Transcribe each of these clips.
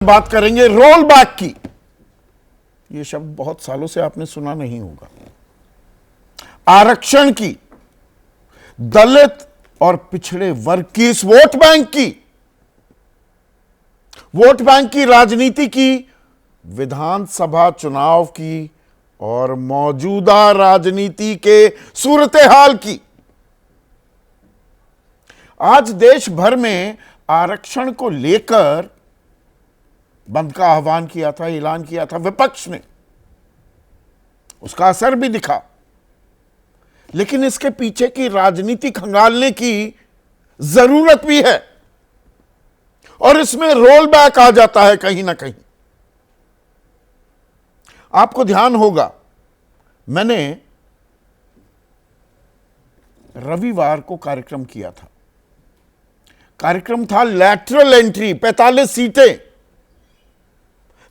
बात करेंगे roll back की। यह शब्द बहुत सालों से आपने सुना नहीं होगा। आरक्षण की, दलित और पिछड़े वर्ग की, इस वोट बैंक की राजनीति की, विधानसभा चुनाव की और मौजूदा राजनीति के सूरत हाल की। आज देश भर में आरक्षण को लेकर बंद का आह्वान किया था, ऐलान किया था विपक्ष ने। उसका असर भी दिखा, लेकिन इसके पीछे की राजनीति खंगालने की जरूरत भी है और इसमें रोल बैक आ जाता है कहीं ना कहीं। आपको ध्यान होगा, मैंने रविवार को कार्यक्रम किया था। कार्यक्रम था लैटरल एंट्री, 45 सीटें,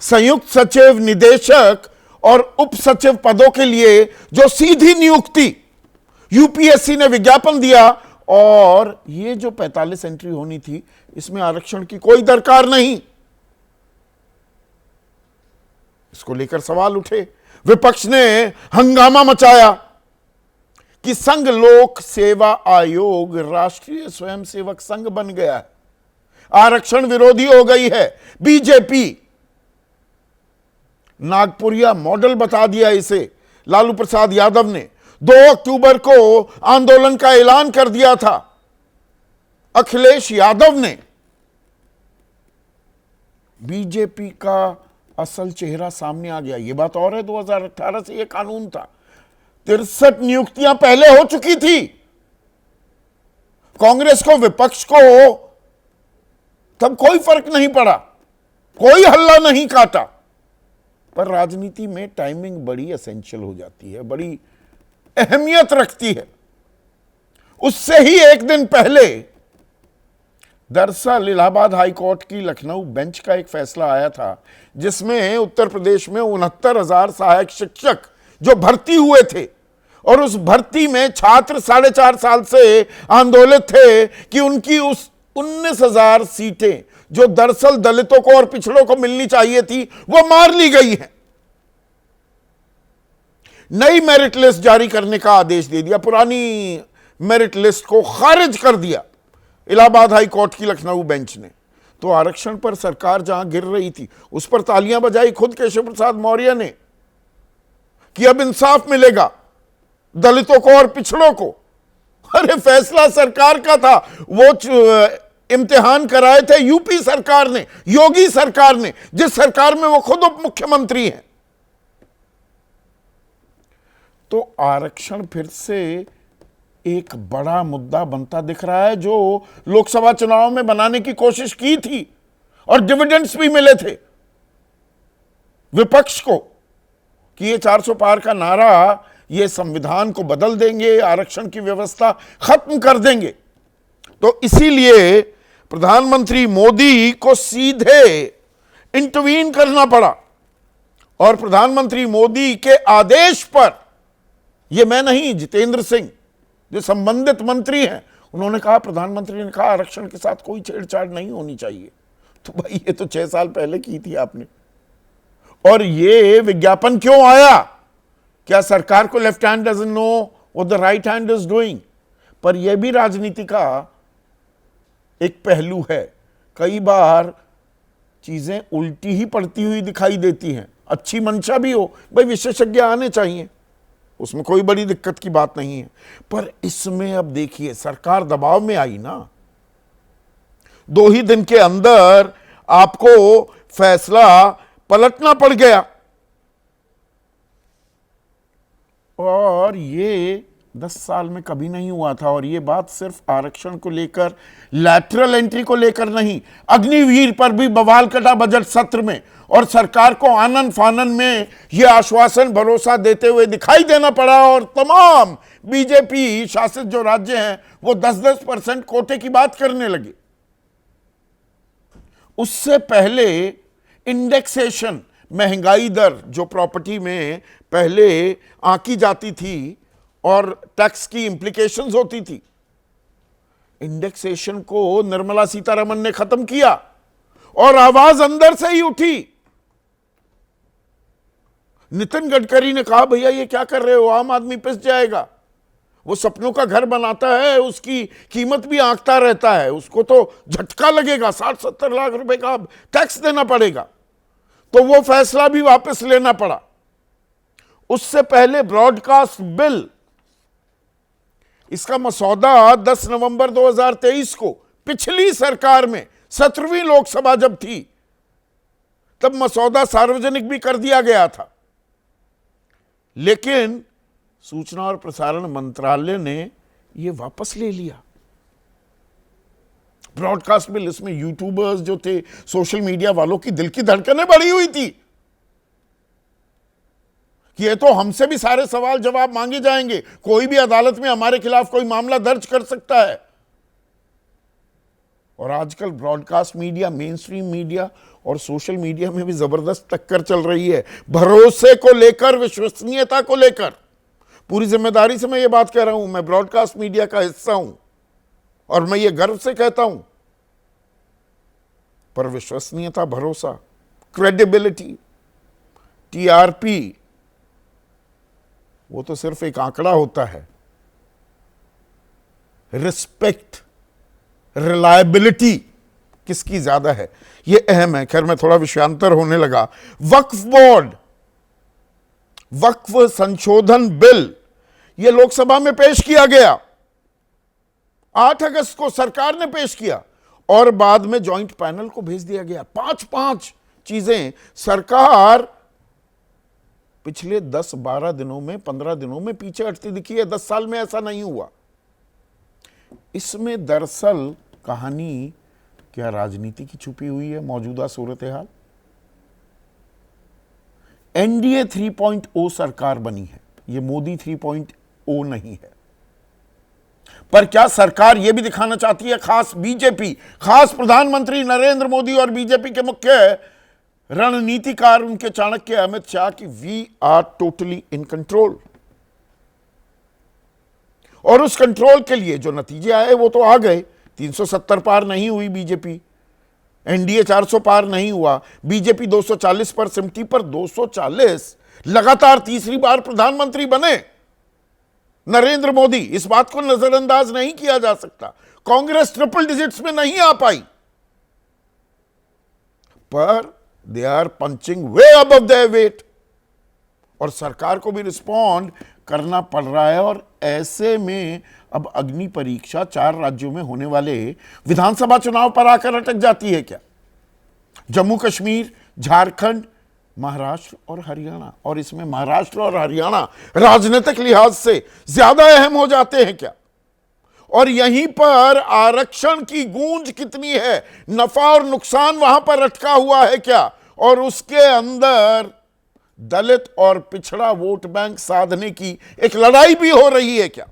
संयुक्त सचिव, निदेशक और उप सचिव पदों के लिए जो सीधी नियुक्ति, यूपीएससी ने विज्ञापन दिया। और ये जो 45 एंट्री होनी थी, इसमें आरक्षण की कोई दरकार नहीं। इसको लेकर सवाल उठे, विपक्ष ने हंगामा मचाया कि संघ लोक सेवा आयोग राष्ट्रीय स्वयंसेवक संघ बन गया है, आरक्षण विरोधी हो गई है। बीजेपी नागपुरिया मॉडल बता दिया इसे। लालू प्रसाद यादव ने 2 अक्टूबर को आंदोलन का ऐलान कर दिया था। अखिलेश यादव ने, बीजेपी का असल चेहरा सामने आ गया। यह बात और है, 2018 से यह कानून था। 63 नियुक्तियां पहले हो चुकी थी। कांग्रेस को, विपक्ष को तब कोई फर्क नहीं पड़ा, कोई हल्ला नहीं काटा। पर राजनीति में टाइमिंग बड़ी एसेंशियल हो जाती है, बड़ी अहमियत रखती है। उससे ही एक दिन पहले दरअसल इलाहाबाद हाई कोर्ट की लखनऊ बेंच का एक फैसला आया था, जिसमें उत्तर प्रदेश में 69,000 सहायक शिक्षक जो भर्ती हुए थे और उस भर्ती में छात्र 4.5 साल से आंदोलित थे कि उनकी उस 19,000 सीटें जो दरअसल दलितों को और पिछड़ों को मिलनी चाहिए थी, वो मार ली गई है। नई मेरिट लिस्ट जारी करने का आदेश दे दिया, पुरानी मेरिट लिस्ट को खारिज कर दिया इलाहाबाद हाई कोर्ट की लखनऊ बेंच ने। तो आरक्षण पर सरकार जहां गिर रही थी, उस पर तालियां बजाई खुद केशव प्रसाद मौर्य ने कि अब इंसाफ मिलेगा दलितों को और पिछड़ों को। अरे फैसला सरकार का था, वो इम्तिहान कराए थे यूपी सरकार ने, योगी सरकार ने, जिस सरकार में वो खुद उप मुख्यमंत्री हैं। तो आरक्षण फिर से एक बड़ा मुद्दा बनता दिख रहा है, जो लोकसभा चुनाव में बनाने की कोशिश की थी और डिविडेंड्स भी मिले थे विपक्ष को कि ये 400 पार का नारा, ये संविधान को बदल देंगे, आरक्षण की व्यवस्था खत्म कर देंगे। तो इसीलिए प्रधानमंत्री मोदी को सीधे इंटरवीन करना पड़ा और प्रधानमंत्री मोदी के आदेश पर, यह मैं नहीं, जितेंद्र सिंह जो संबंधित मंत्री हैं, उन्होंने कहा, प्रधानमंत्री ने कहा आरक्षण के साथ कोई छेड़छाड़ नहीं होनी चाहिए। तो भाई ये तो 6 साल पहले की थी आपने। और ये विज्ञापन क्यों आया? क्या सरकार को left hand doesn't know what the right hand is doing? पर यह भी राजनीति का एक पहलू है। कई बार चीजें उल्टी ही पड़ती हुई दिखाई देती हैं। अच्छी मंशा भी हो, भाई विशेषज्ञ आने चाहिए, उसमें कोई बड़ी दिक्कत की बात नहीं है। पर इसमें अब देखिए, सरकार दबाव में आई ना, 2 ही दिन के अंदर आपको फैसला पलटना पड़ गया। और ये 10 साल में कभी नहीं हुआ था। और ये बात सिर्फ आरक्षण को लेकर, लैटरल एंट्री को लेकर नहीं, अग्निवीर पर भी बवाल कटा बजट सत्र में और सरकार को आनन फानन में यह आश्वासन, भरोसा देते हुए दिखाई देना पड़ा। और तमाम बीजेपी शासित जो राज्य हैं, वो 10-10% कोटे की बात करने लगे। उससे पहले इंडेक्सेशन, महंगाई दर जो प्रॉपर्टी में पहले आंकी जाती थी और टैक्स की इंप्लीकेशंस होती थी, इंडेक्सेशन को निर्मला सीतारमण ने खत्म किया और आवाज अंदर से ही उठी। नितिन गडकरी ने कहा, भैया ये क्या कर रहे हो, आम आदमी पिस जाएगा। वो सपनों का घर बनाता है, उसकी कीमत भी आंकता रहता है, उसको तो झटका लगेगा, 60-70 लाख रुपए का टैक्स देना पड़ेगा। तो वो फैसला भी वापस लेना पड़ा। उससे पहले ब्रॉडकास्ट बिल, इसका मसौदा 10 नवंबर 2023 को पिछली सरकार में 17वीं लोकसभा जब थी, तब मसौदा सार्वजनिक भी कर दिया गया था। लेकिन सूचना और प्रसारण मंत्रालय ने यह वापस ले लिया। ब्रॉडकास्ट बिल, इसमें यूट्यूबर्स जो थे, सोशल मीडिया वालों की दिल की धड़कनें बढ़ी हुई थी कि ये तो हमसे भी सारे सवाल जवाब मांगे जाएंगे, कोई भी अदालत में हमारे खिलाफ कोई मामला दर्ज कर सकता है। और आजकल broadcast media, main stream media और सोशल मीडिया में भी जबरदस्त टक्कर चल रही है, भरोसे को लेकर, विश्वसनीयता को लेकर। पूरी जिम्मेदारी से मैं ये बात कह रहा हूं, मैं ब्रॉडकास्ट मीडिया का हिस्सा हूं और मैं ये गर्व से कहता हूं। पर विश्वसनीयता, भरोसा, क्रेडिबिलिटी, टीआरपी, वो तो सिर्फ एक आंकड़ा होता है। रिस्पेक्ट, रिलायबिलिटी किसकी ज्यादा है, ये अहम है। खैर, मैं थोड़ा विषयांतर होने लगा। वक्फ बोर्ड, वक्फ संशोधन बिल, यह लोकसभा में पेश किया गया। 8 अगस्त को सरकार ने पेश किया और बाद में जॉइंट पैनल को भेज दिया गया। 5-5 चीजें सरकार पिछले 10-12 दिनों में, 15 दिनों में पीछे हटती दिखी है। 10 साल में ऐसा नहीं हुआ। इसमें दरअसल कहानी क्या राजनीति की छुपी हुई है, मौजूदा सूरत हाल। एनडीए 3.0 सरकार बनी है, यह मोदी 3.0 नहीं है। पर क्या सरकार यह भी दिखाना चाहती है, खास बीजेपी, खास प्रधानमंत्री नरेंद्र मोदी और बीजेपी के मुख्य रणनीतिकार, उनके चाणक्य अमित शाह, की we are totally in control. और उस कंट्रोल के लिए जो नतीजे आए वो तो आ गए। 370 पार नहीं हुई बीजेपी, एनडीए 400 पार नहीं हुआ, बीजेपी 240 पर सिमटी। पर 240 लगातार तीसरी बार प्रधानमंत्री बने नरेंद्र मोदी, इस बात को नजरअंदाज नहीं किया जा सकता। कांग्रेस ट्रिपल डिजिट्स में नहीं आ पाई, पर they are punching way above their weight और सरकार को भी रिस्पॉन्ड करना पड़ रहा है। और ऐसे में अब अग्नि परीक्षा 4 राज्यों में होने वाले विधानसभा चुनाव पर आकर अटक जाती है क्या? जम्मू कश्मीर, झारखंड, महाराष्ट्र और हरियाणा, और इसमें महाराष्ट्र और हरियाणा राजनीतिक लिहाज से ज्यादा अहम हो जाते हैं क्या? और यहीं पर आरक्षण की गूंज कितनी है, नफा और नुकसान वहां पर अटका हुआ है क्या? और उसके अंदर दलित और पिछड़ा वोट बैंक साधने की एक लड़ाई भी हो रही है क्या?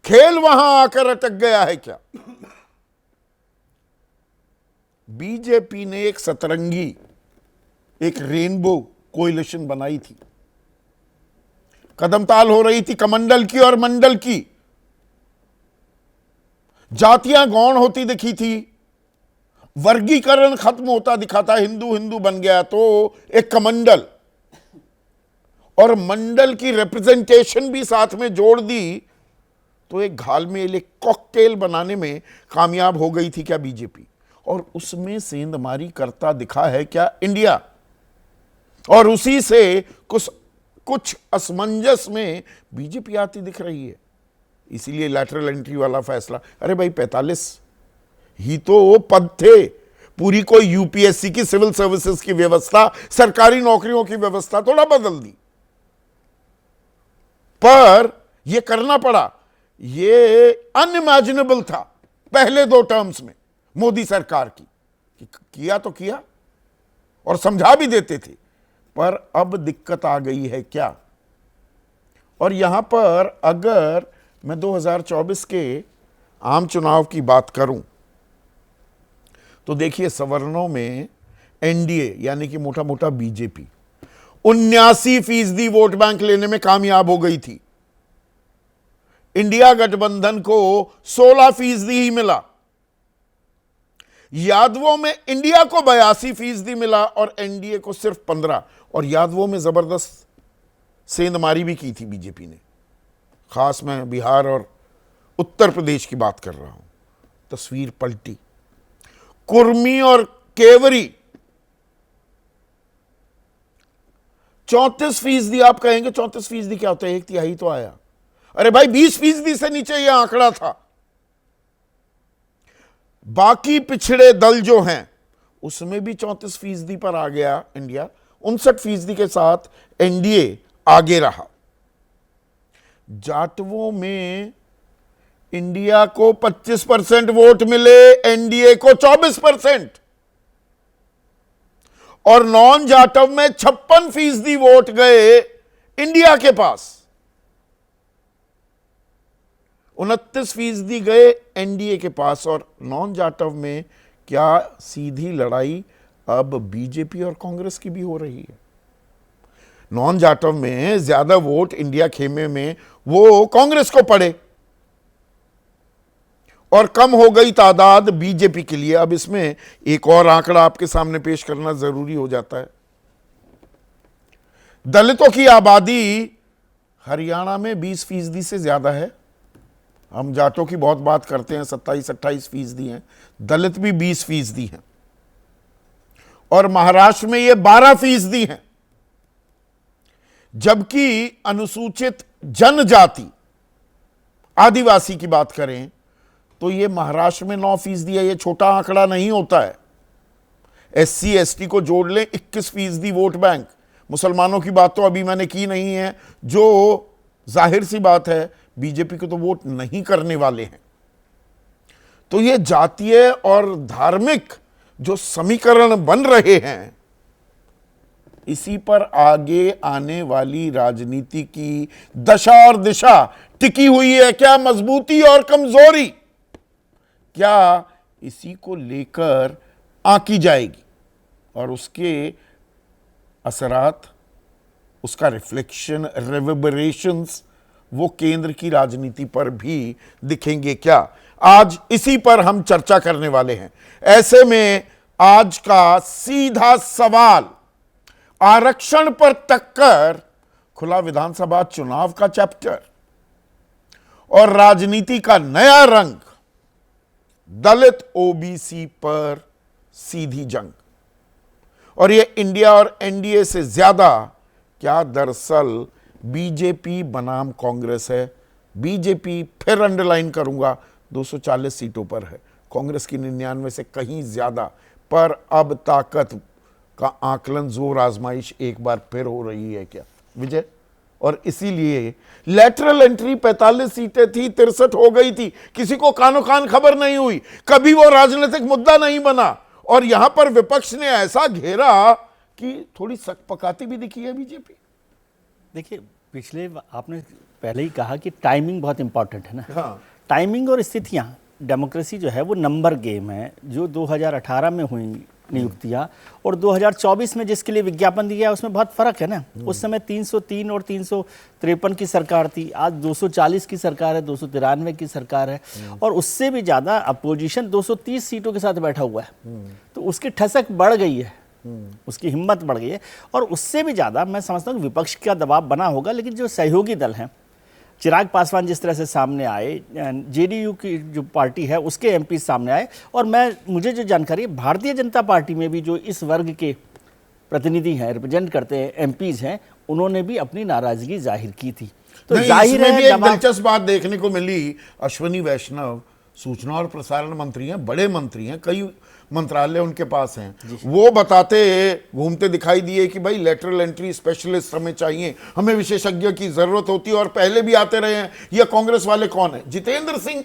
खेल वहां आकर अटक गया है क्या? बीजेपी ने एक सतरंगी, एक रेनबो कोएलिशन बनाई थी, कदमताल हो रही थी कमंडल की और मंडल की, जातियां गौण होती दिखी थी, वर्गीकरण खत्म होता दिखा था, हिंदू हिंदू बन गया तो एक कमंडल, और मंडल की रिप्रेजेंटेशन भी साथ में जोड़ दी तो एक घालमेल, एक कॉकटेल बनाने में कामयाब हो गई थी क्या बीजेपी? और उसमें सेंधमारी करता दिखा है क्या इंडिया? और उसी से कुछ असमंजस में बीजेपी आती दिख रही है। इसीलिए लैटरल एंट्री वाला फैसला। अरे भाई, 45 ही तो वो पद थे, पूरी कोई यूपीएससी की, सिविल सर्विसेज की व्यवस्था, सरकारी नौकरियों की व्यवस्था थोड़ा बदल दी, पर यह करना पड़ा। ये अनइमेजिनेबल था पहले 2 टर्म्स में मोदी सरकार की, किया तो किया और समझा भी देते थे, पर अब दिक्कत आ गई है क्या? और यहां पर अगर मैं 2024 के आम चुनाव की बात करूं तो देखिए, सवर्णों में एनडीए यानी कि मोटा मोटा बीजेपी 79% वोट बैंक लेने में कामयाब हो गई थी। इंडिया गठबंधन को 16% ही मिला। यादवों में इंडिया को 82% मिला और एनडीए को सिर्फ 15। और यादवों में जबरदस्त सेंधमारी भी की थी बीजेपी ने। खास मैं बिहार और उत्तर प्रदेश की बात कर रहा हूं। तस्वीर पलटी। कुर्मी और केवरी 34%। आप कहेंगे 34% क्या होता है, 1/3 तो आया। अरे भाई 20% से नीचे यह आंकड़ा था। बाकी पिछड़े दल जो हैं उसमें भी 34% पर आ गया इंडिया। 59% के साथ एनडीए आगे रहा। जाटवों में इंडिया को 25% वोट मिले, एनडीए को 24%। और नॉन जाटव में 56% वोट गए इंडिया के पास, 29% गए एनडीए के पास। और नॉन जाटव में क्या सीधी लड़ाई अब बीजेपी और कांग्रेस की भी हो रही है। नॉन जाटव में ज्यादा वोट इंडिया खेमे में वो कांग्रेस को पड़े और कम हो गई तादाद बीजेपी के लिए। अब इसमें एक और आंकड़ा आपके सामने पेश करना जरूरी हो जाता है। दलितों की आबादी हरियाणा में 20% से ज्यादा है। हम जाटों की बहुत बात करते हैं, 27-28% हैं। दलित भी 20% हैं। और महाराष्ट्र में ये 12% हैं। जबकि अनुसूचित जनजाति आदिवासी की बात करें तो ये महाराष्ट्र में 9% है। ये छोटा आंकड़ा नहीं होता है। एससी एसटी को जोड़ लें 21% वोट बैंक। मुसलमानों की बात तो अभी मैंने की नहीं है, जो जाहिर सी बात है बीजेपी को तो वोट नहीं करने वाले हैं। तो ये जातीय और धार्मिक जो समीकरण बन रहे हैं, इसी पर आगे आने वाली राजनीति की दशा और दिशा टिकी हुई है। क्या मजबूती और कमजोरी, क्या इसी को लेकर आंकी जाएगी और उसके असरात, उसका रिफ्लेक्शन, रेवर्बरेशंस वो केंद्र की राजनीति पर भी दिखेंगे क्या? आज इसी पर हम चर्चा करने वाले हैं। ऐसे में आज का सीधा सवाल, आरक्षण पर टक्कर, खुला विधानसभा चुनाव का चैप्टर और राजनीति का नया रंग, दलित ओबीसी पर सीधी जंग। और ये इंडिया और एनडीए से ज्यादा क्या दरअसल बीजेपी बनाम कांग्रेस है। बीजेपी, फिर अंडरलाइन करूंगा, 240 सीटों पर है, कांग्रेस की 99 से कहीं ज्यादा। पर अब ताकत का आकलन, जोर आजमाइश एक बार फिर हो रही है क्या विजय? और इसीलिए लेटरल एंट्री 45 सीटें थी, 63 हो गई थी, किसी को कानो कान खबर नहीं हुई, कभी वो राजनीतिक मुद्दा नहीं बना। और यहां पर विपक्ष ने ऐसा घेरा कि थोड़ी सकपकाती भी दिखी है बीजेपी। देखिए, पिछले आपने पहले ही कहा कि टाइमिंग बहुत इंपॉर्टेंट है ना। हाँ। टाइमिंग और स्थितियां, डेमोक्रेसी जो है वो नंबर गेम है। जो 2018 में हुई नियुक्तियां और 2024 में जिसके लिए विज्ञापन दिया उसमें बहुत फर्क है ना। उस समय 303 और 353 की सरकार थी, आज 240 की सरकार है, 293 की सरकार है। और उससे भी ज़्यादा अपोजिशन 230 सीटों के साथ बैठा हुआ है। तो उसकी ठसक बढ़ गई है, उसकी हिम्मत बढ़ गई है। और उससे भी ज़्यादा मैं समझता हूँ विपक्ष का दबाव बना होगा। लेकिन जो सहयोगी दल हैं, चिराग पासवान जिस तरह से सामने आए, जेडीयू की जो पार्टी है उसके एमपी सामने आए, और मुझे जो जानकारी है भारतीय जनता पार्टी में भी जो इस वर्ग के प्रतिनिधि हैं, रिप्रेजेंट करते हैं, एमपीज हैं, उन्होंने भी अपनी नाराजगी जाहिर की थी। तो जाहिर है, एक दिलचस्प बात देखने को मिली। अश्विनी वैष्णव सूचना और प्रसारण मंत्री हैं, बड़े मंत्री हैं, कई मंत्रालय उनके पास हैं। वो बताते घूमते दिखाई दिए कि भाई लेटरल एंट्री स्पेशलिस्ट हमें चाहिए, हमें विशेषज्ञ की जरूरत होती है। और पहले भी आते रहे हैं। ये कांग्रेस वाले कौन है? जितेंद्र सिंह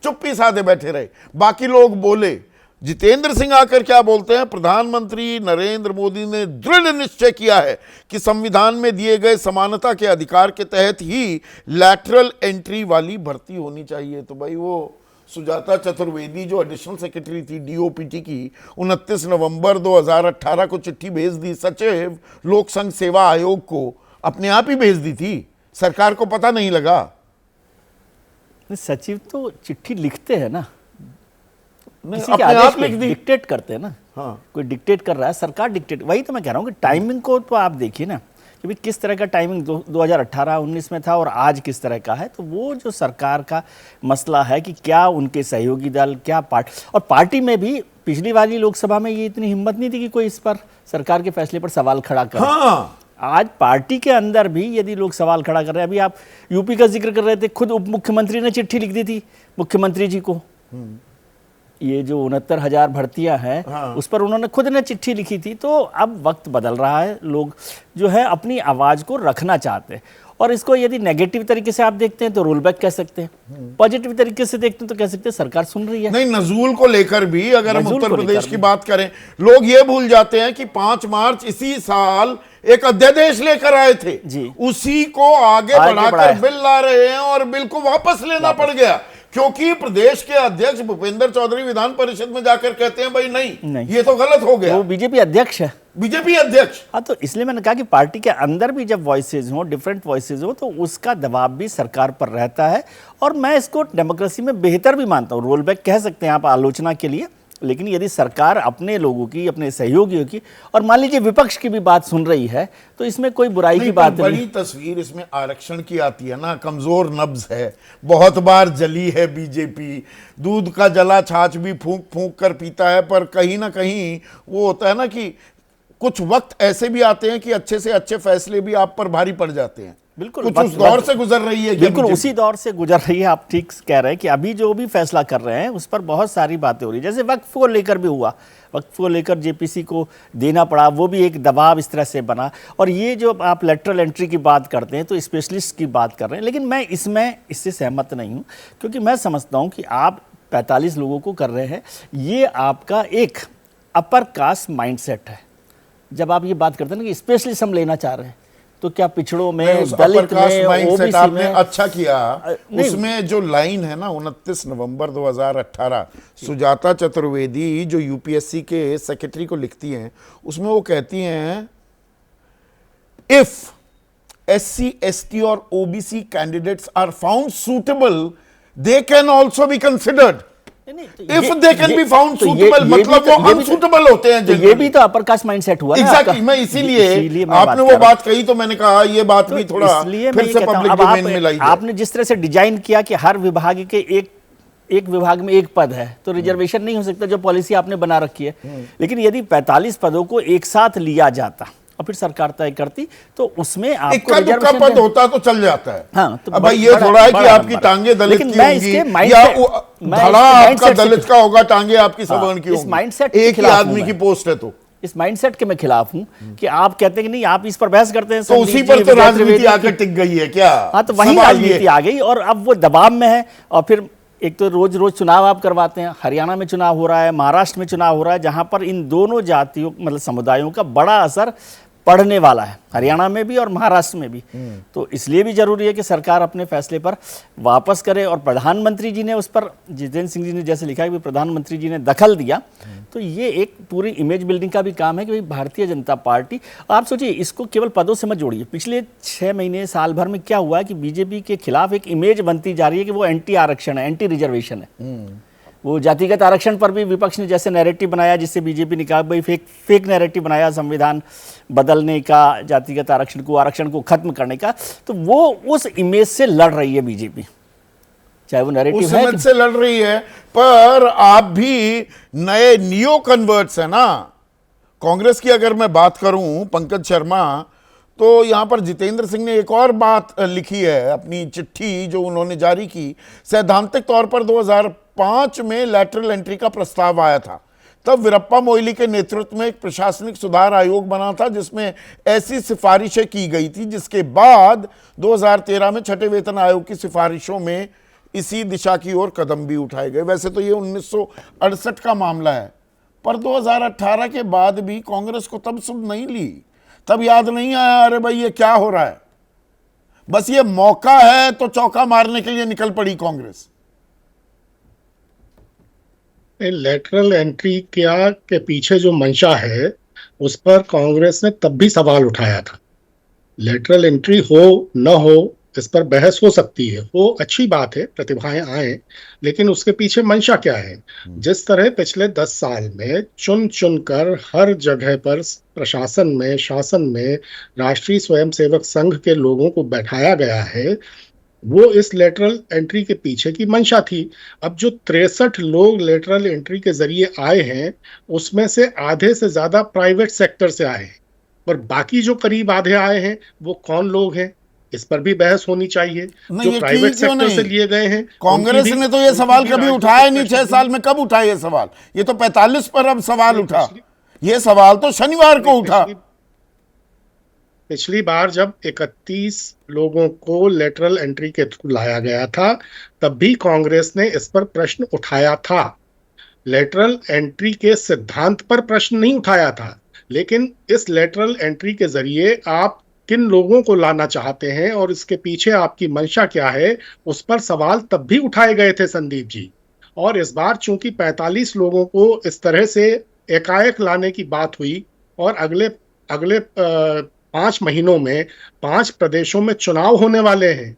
चुप्पी साधे बैठे रहे, बाकी लोग बोले। जितेंद्र सिंह आकर क्या बोलते हैं? प्रधानमंत्री नरेंद्र मोदी ने दृढ़ निश्चय किया है कि संविधान में दिए गए समानता के अधिकार के तहत ही लैटरल एंट्री वाली भर्ती होनी चाहिए। तो भाई वो सुजाता चतुर्वेदी जो एडिशनल सेक्रेटरी थी डीओपीटी की, 29 नवंबर 2018 को चिट्ठी भेज दी सचिव लोक संघ सेवा आयोग को, अपने आप ही भेज दी थी, सरकार को पता नहीं लगा। सचिव तो चिट्ठी लिखते हैं ना, नहीं, किसी के अपने आदेश आप पे लिख दी। डिक्टेट करते हैं ना। हाँ। कोई डिक्टेट कर रहा है, सरकार डिक्टेट, वही तो मैं कह रहा हूँ कि टाइमिंग को तो आप देखिए ना कि भाई किस तरह का टाइमिंग 2018-19 में था और आज किस तरह का है। तो वो जो सरकार का मसला है कि क्या उनके सहयोगी दल, क्या पार्टी, और पार्टी में भी पिछली वाली लोकसभा में ये इतनी हिम्मत नहीं थी कि कोई इस पर सरकार के फैसले पर सवाल खड़ा करे। हाँ, आज पार्टी के अंदर भी यदि लोग सवाल खड़ा कर रहे हैं, अभी आप यूपी का जिक्र कर रहे थे, खुद उप मुख्यमंत्री ने चिट्ठी लिख दी थी मुख्यमंत्री जी को। ये जो 69,000 भर्तियां हैं, हाँ। उस पर उन्होंने खुद ने चिट्ठी लिखी थी। तो अब वक्त बदल रहा है, लोग जो है अपनी आवाज को रखना चाहते हैं। और इसको यदि नेगेटिव तरीके से आप देखते हैं तो रोल बैक कह सकते हैं, पॉजिटिव तरीके से देखते हैं तो कह सकते हैं सरकार सुन रही है। नहीं, नजूल को लेकर भी अगर हम नजूल उत्तर को प्रदेश लेकर की भी। बात करें, लोग ये भूल जाते हैं कि 5 मार्च इसी साल एक अध्यादेश लेकर आए थे, जी। उसी को आगे बढ़ाकर बढ़ाया। बिल ला रहे हैं और बिल को वापस लेना पड़ गया क्योंकि प्रदेश के अध्यक्ष भूपेंद्र चौधरी विधान परिषद में जाकर कहते हैं भाई नहीं, ये तो गलत हो गया। वो बीजेपी अध्यक्ष है। बीजेपी अध्यक्ष। हाँ, तो इसलिए मैंने कहा कि पार्टी के अंदर भी जब वॉइसेज हो, डिफरेंट वॉइसेज हो, तो उसका दबाव भी सरकार पर रहता है। और मैं इसको डेमोक्रेसी में बेहतर भी मानता हूँ। रोल बैक कह सकते हैं आप आलोचना के लिए, लेकिन यदि सरकार अपने लोगों की, अपने सहयोगियों की, और मान लीजिए विपक्ष की भी बात सुन रही है, तो इसमें कोई बुराई की बात नहीं। बड़ी तस्वीर इसमें आरक्षण की आती है ना, कमजोर नब्ज है, बहुत बार जली है बीजेपी, दूध का जला छाछ भी फूंक फूंक कर पीता है, पर कहीं ना कहीं वो होता है ना कि कुछ वक्त ऐसे भी आते हैं कि अच्छे से अच्छे फैसले भी आप पर भारी पड़ जाते हैं। बिल्कुल, कुछ उस दौर से गुजर रही है। बिल्कुल उसी दौर से गुजर रही है। आप ठीक कह रहे हैं कि अभी जो भी फैसला कर रहे हैं उस पर बहुत सारी बातें हो रही है। जैसे वक्फ को लेकर भी हुआ, वक्फ को लेकर जेपीसी को देना पड़ा, वो भी एक दबाव इस तरह से बना। और ये जो आप लेटरल एंट्री की बात करते हैं तो स्पेशलिस्ट की बात कर रहे हैं, लेकिन मैं इससे सहमत नहीं हूँ, क्योंकि मैं समझता हूँ कि आप 45 लोगों को कर रहे हैं, ये आपका एक अपर कास्ट माइंडसेट है। जब आप ये बात करते हैं ना कि स्पेशलिस्ट हम लेना चाह रहे हैं, तो क्या पिछड़ों में, दलित में, ओबीसी आपने में, अच्छा किया। नहीं। उसमें जो लाइन है ना 29 नवंबर 2018 सुजाता चतुर्वेदी जो यूपीएससी के सेक्रेटरी को लिखती हैं, उसमें वो कहती हैं इफ एससी, एसटी और OBC candidates are found suitable they can also be considered. If they can be found suitable मतलब वो अनसूटेबल होते हैं। तो ये भी तो अपर कास्ट माइंडसेट हुआ। एग्जैक्टली, मैं इसीलिए आपने वो बात कही तो मैंने कहा ये बात भी थोड़ा फिर से पब्लिक डोमेन में लाई जाए। आपने जिस तरह से डिजाइन किया कि हर विभाग के एक विभाग में एक पद है, तो रिजर्वेशन नहीं हो सकता जो पॉलिसी आपने बना रखी है। लेकिन यदि 45 पदों को एक साथ लिया जाता और फिर सरकार तय करती तो उसमें आपको इक्का पद होता तो चल जाता है। हाँ, तो अब भाई ये थोड़ा है कि आपकी टांगे दलित की होंगी या धड़ा आपका दलित का होगा, टांगे आपकी सवर्ण की होंगी। एक ही आदमी की पोस्ट है। तो इस माइंडसेट के मैं खिलाफ हूं कि आप कहते हैं कि नहीं, आप इस पर बहस करते हैं तो उसी पर तो राजनीति आकर टिक गई है क्या? हाँ, तो वही राजनीति आ गई और अब वो दबाव में है। और फिर एक तो रोज रोज चुनाव आप करवाते हैं, हरियाणा में चुनाव हो रहा है, महाराष्ट्र में चुनाव हो रहा है, जहां पर इन दोनों जातियों मतलब समुदायों का बड़ा असर पड़ने वाला है, हरियाणा में भी और महाराष्ट्र में भी। तो इसलिए भी जरूरी है कि सरकार अपने फैसले पर वापस करे। और प्रधानमंत्री जी ने उस पर, जितेंद्र सिंह जी ने जैसे लिखा है कि प्रधानमंत्री जी ने दखल दिया, तो ये एक पूरी इमेज बिल्डिंग का भी काम है कि भाई भारतीय जनता पार्टी, आप सोचिए इसको केवल पदों से मत जोड़िए। पिछले 6 महीने साल भर में क्या हुआ है कि बीजेपी के खिलाफ एक इमेज बनती जा रही है कि वो एंटी आरक्षण है, एंटी रिजर्वेशन है। वो जातिगत आरक्षण पर भी विपक्ष ने जैसे नैरेटिव बनाया, जिससे बीजेपी ने कहा भाई फेक नैरेटिव बनाया संविधान बदलने का, जातिगत आरक्षण को खत्म करने का, तो वो उस इमेज से लड़ रही है बीजेपी, चाहे वो नैरेटिव उस है इमेज से लड़ रही है। पर आप भी नए नियो कन्वर्ट्स है ना। कांग्रेस की अगर मैं बात करूं, पंकज शर्मा, तो यहां पर जितेंद्र सिंह ने एक और बात लिखी है अपनी चिट्ठी जो उन्होंने जारी की। सैद्धांतिक तौर पर 2005 में लैटरल एंट्री का प्रस्ताव आया था, तब वीरप्पा मोइली के नेतृत्व में एक प्रशासनिक सुधार आयोग बना था जिसमें ऐसी सिफारिशें की गई थी, जिसके बाद 2013 में छठे वेतन आयोग की सिफारिशों में इसी दिशा की ओर कदम भी उठाए गए। वैसे तो ये 1968 का मामला है, पर 2018 के बाद भी कांग्रेस को तब सुध नहीं ली, तब याद नहीं आया अरे भाई ये क्या हो रहा है। बस ये मौका है तो चौका मारने के लिए निकल पड़ी कांग्रेस। लेटरल एंट्री क्या के पीछे जो मंशा है उस पर कांग्रेस ने तब भी सवाल उठाया था। लेटरल एंट्री हो न हो इस पर बहस हो सकती है, वो अच्छी बात है, प्रतिभाएं आए, लेकिन उसके पीछे मंशा क्या है? जिस तरह पिछले 10 साल में चुन चुन कर हर जगह पर प्रशासन में, शासन में राष्ट्रीय स्वयंसेवक संघ के लोगों को बैठाया गया है, वो इस लेटरल एंट्री के पीछे की मंशा थी। अब जो 63 लोग लेटरल एंट्री के जरिए आए हैं, उसमें से आधे से ज्यादा प्राइवेट सेक्टर से आए हैं, और बाकी जो करीब आधे आए हैं वो कौन लोग हैं, इस पर भी बहस होनी चाहिए। नहीं, जो ये प्राइवेट की क्यों सेक्टर से नहीं? लिए गए हैं, कांग्रेस ने तो ये सवाल कभी उठाया नहीं 6 साल में। कब उठाया ये सवाल? ये तो 45 पर अब सवाल उठा। ये सवाल तो शनिवार को उठा। पिछली बार जब 31 लोगों को लेटरल एंट्री के थ्रू लाया गया था, तब भी कांग्रेस ने इस पर प्रश्न उठाया था। लेटरल एंट्री के सिद्धांत पर प्रश्न नहीं उठाया था, लेकिन इस लेटरल एंट्री के जरिए आप किन लोगों को लाना चाहते हैं और इसके पीछे आपकी मंशा क्या है, उस पर सवाल तब भी उठाए गए थे संदीप जी। और इस बार चूंकि 45 लोगों को इस तरह से एकाएक लाने की बात हुई, और अगले अगले 5 महीनों में 5 प्रदेशों में चुनाव होने वाले हैं,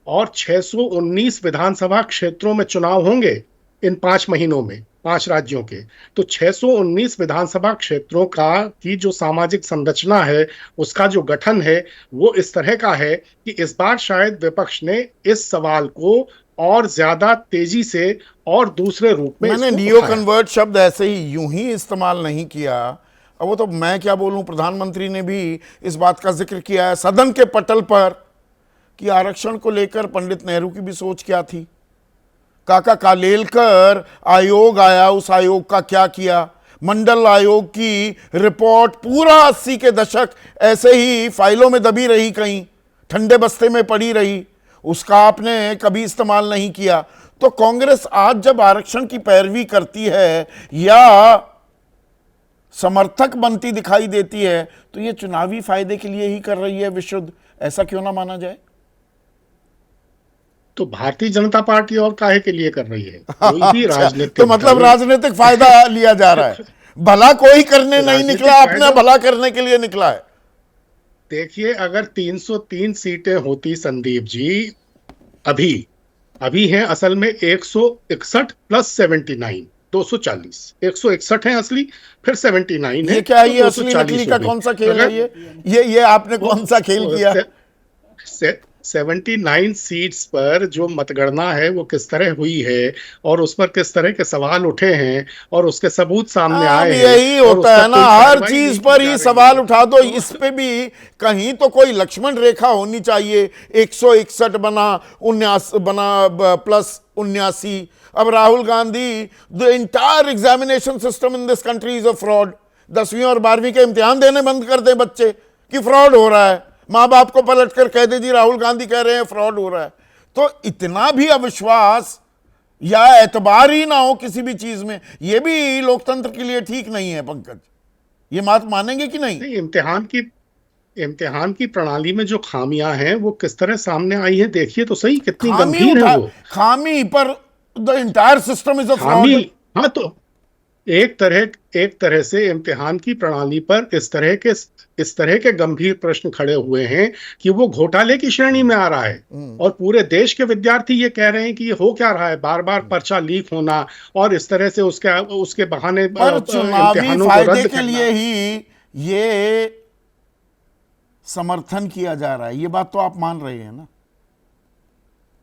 और 619 विधानसभा क्षेत्रों में चुनाव होंगे इन 5 महीनों में, 5 राज्यों के। तो 619 विधानसभा क्षेत्रों का की जो सामाजिक संरचना है, उसका जो गठन है, वो इस तरह का है कि इस बार शायद विपक्ष ने इस सवाल को और ज्यादा तेजी से और दूसरे रूप में मैंने नियो कन्वर्ट शब्द ऐसे ही यूं ही इस्तेमाल नहीं किया। अब वो तो मैं क्या बोलूं, प्रधानमंत्री ने भी इस बात का जिक्र किया है सदन के पटल पर कि आरक्षण को लेकर पंडित नेहरू की भी सोच क्या थी। काका कालेलकर आयोग आया, उस आयोग का क्या किया? मंडल आयोग की रिपोर्ट पूरा 80 के दशक ऐसे ही फाइलों में दबी रही, कहीं ठंडे बस्ते में पड़ी रही, उसका आपने कभी इस्तेमाल नहीं किया। तो कांग्रेस आज जब आरक्षण की पैरवी करती है या समर्थक बनती दिखाई देती है, तो ये चुनावी फायदे के लिए ही कर रही है विशुद्ध, ऐसा क्यों ना माना जाए? तो भारतीय जनता पार्टी और काहे के लिए कर रही है? कोई भी अच्छा, राजनीतिक तो मतलब दल- राजनीतिक फायदा लिया जा रहा है। भला कोई करने नहीं राजनीतिक निकला, अपना फायदा- भला करने के लिए निकला है। देखिए, अगर 303 सीटें होती संदीप जी, अभी अभी हैं असल में 161 प्लस 79, 240, 161 है असली, फिर 79 है। ये क्या है? तो ये असली 240 नकली का हो गई। कौन सा खेल अगर है? ये आपने कौन सा खेल किया? 79 सीट्स पर जो मतगणना है वो किस तरह हुई है, और उस पर किस तरह के सवाल उठे हैं, और उसके सबूत सामने आए हैं, यही और होता उस है पर ना, कोई हर कार्रवाई चीज नहीं पर की ही जा सवाल रही है। उठा दो। इस पे भी कहीं तो कोई लक्ष्मण रेखा होनी चाहिए। 161 बना, 19 बना, प्लस 79। अब Rahul Gandhi, the entire examination system in this country is a fraud. 10वीं और 12वीं के इम्तिहान देने बंद कर दे बच्चे कि फ्रॉड हो रहा है, माँ बाप को पलट कर कह दे जी राहुल गांधी कह रहे हैं फ्रॉड हो रहा है। तो इतना भी अविश्वास या एतबार ही ना हो किसी भी चीज में, यह भी लोकतंत्र के लिए ठीक नहीं है। पंकज, ये बात मानेंगे कि नहीं? नहीं, इम्तिहान की प्रणाली में जो खामियां हैं वो किस तरह सामने आई है, देखिए तो सही, कितनी गंभीर है वो खामी पर the entire system is a खामी। फ्रॉड। हाँ, तो एक तरह से इम्तिहान की प्रणाली पर इस तरह के गंभीर प्रश्न खड़े हुए हैं कि वो घोटाले की श्रेणी में आ रहा है, और पूरे देश के विद्यार्थी ये कह रहे हैं कि ये हो क्या रहा है, बार बार पर्चा लीक होना, और इस तरह से उसके बहाने पर चुनावी इम्तिहानों को फायदे रद्द के करना। लिए ही ये समर्थन किया जा रहा है, ये बात तो आप मान रहे हैं ना?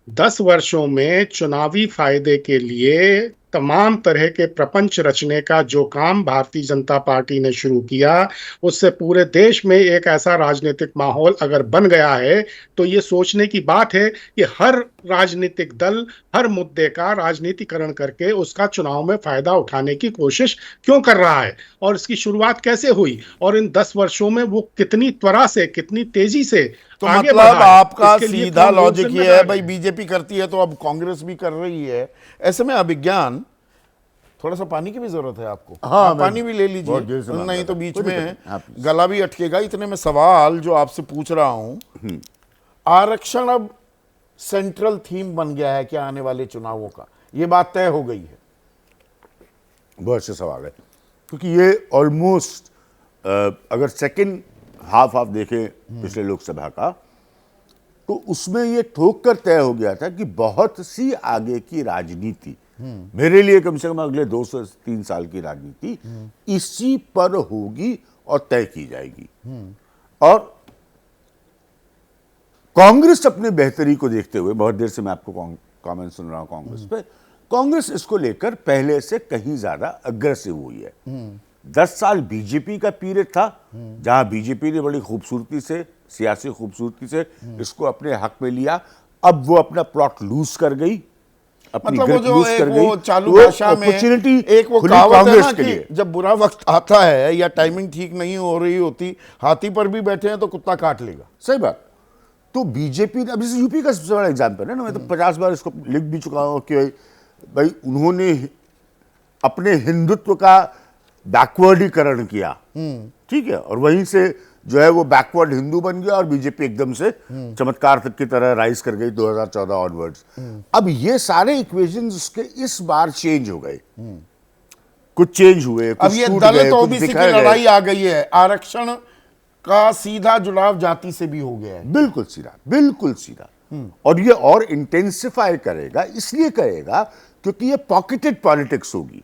10 वर्षों में चुनावी फायदे के लिए तमाम तरह के प्रपंच रचने का जो काम भारतीय जनता पार्टी ने शुरू किया, उससे पूरे देश में एक ऐसा राजनीतिक माहौल अगर बन गया है, तो ये सोचने की बात है कि हर राजनीतिक दल हर मुद्दे का राजनीतिकरण करके उसका चुनाव में फायदा उठाने की कोशिश क्यों कर रहा है, और इसकी शुरुआत कैसे हुई, और इन 10 वर्षों में वो कितनी त्वरा से, कितनी तेजी से तो आगे मतलब बढ़ा है। आपका इसके लिए सीधा कौन लोग लॉजिक ये है, जिम्मेदार भाई हैं? बीजेपी करती है तो अब कांग्रेस भी कर रही है। ऐसे में अभिज्ञान, थोड़ा सा पानी की भी जरूरत है आपको? हाँ, आप पानी भी ले बहुत देर से लीजिए, मांग नहीं रहा तो था। बीच कोई दिक्कत में नहीं, आप प्लीज। गला भी अटकेगा। इतने में सवाल जो आपसे पूछ रहा हूं, आरक्षण अब सेंट्रल थीम बन गया है क्या आने वाले चुनावों का? ये बात तय हो गई है? बहुत अच्छा सवाल है, क्योंकि ये ऑलमोस्ट अगर सेकंड हाफ आप देखें पिछले लोकसभा का, तो उसमें ये ठोक कर तय हो गया था कि बहुत सी आगे की राजनीति, मेरे लिए कम से कम अगले 2 से 3 साल की राजनीति इसी पर होगी और तय की जाएगी। और कांग्रेस अपने बेहतरी को देखते हुए, बहुत देर से मैं आपको कमेंट सुन रहा हूं कांग्रेस पे, कांग्रेस इसको लेकर पहले से कहीं ज्यादा अग्रेसिव हुई है। 10 साल बीजेपी का पीरियड था जहां बीजेपी ने बड़ी खूबसूरती से, सियासी खूबसूरती से इसको अपने हक में लिया। अब वो अपना प्लॉट लूज कर गई, अपनी मतलब वो ग्रिप जो लूज एक कर वो गई। चालू वो भाषा में अपॉर्चुनिटी एक वो खुली कहावत है कांग्रेस ना के कि लिए। जब बुरा वक्त आता है या टाइमिंग ठीक नहीं हो रही होती, हाथी पर भी बैठे हैं तो कुत्ता काट लेगा। सही बात। तो बीजेपी ने, अब जैसे यूपी का सबसे बड़ा एग्जाम्पल है ना, मैं तो 50 बार इसको लिख भी चुका हूं कि भाई उन्होंने अपने हिंदुत्व का बैकवर्डीकरण किया, ठीक है, और वहीं से जो है वो बैकवर्ड हिंदू बन गया और बीजेपी एकदम से चमत्कार की तरह राइज कर गई 2014 ऑनवर्ड्स। अब ये सारे इक्वेशंस उसके इस बार चेंज हो गए, कुछ चेंज हुए, अब ये टूट दलित गए, कुछ ओबीसी की दिखाए गए। लड़ाई आ गई है, आरक्षण का सीधा जुड़ाव जाति से भी हो गया है। बिल्कुल सीधा, बिल्कुल सीधा। और ये और इंटेंसिफाई करेगा, इसलिए करेगा क्योंकि ये पॉकेटेड पॉलिटिक्स होगी।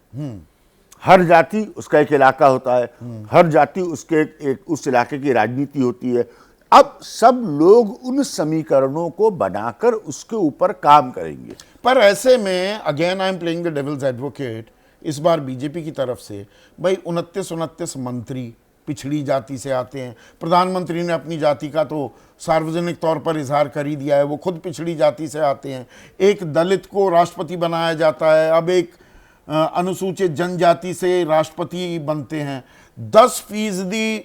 हर जाति उसका एक इलाका होता है, हर जाति उसके एक उस इलाके की राजनीति होती है। अब सब लोग उन समीकरणों को बनाकर उसके ऊपर काम करेंगे। पर ऐसे में again I am playing the devil's advocate, इस बार बीजेपी की तरफ से भाई 29 मंत्री पिछड़ी जाति से आते हैं। प्रधानमंत्री ने अपनी जाति का तो सार्वजनिक तौर पर इजहार कर ही दिया है, वो खुद पिछड़ी जाति से आते हैं। एक दलित को राष्ट्रपति बनाया जाता है, अब एक अनुसूचित जनजाति से राष्ट्रपति बनते हैं। 10%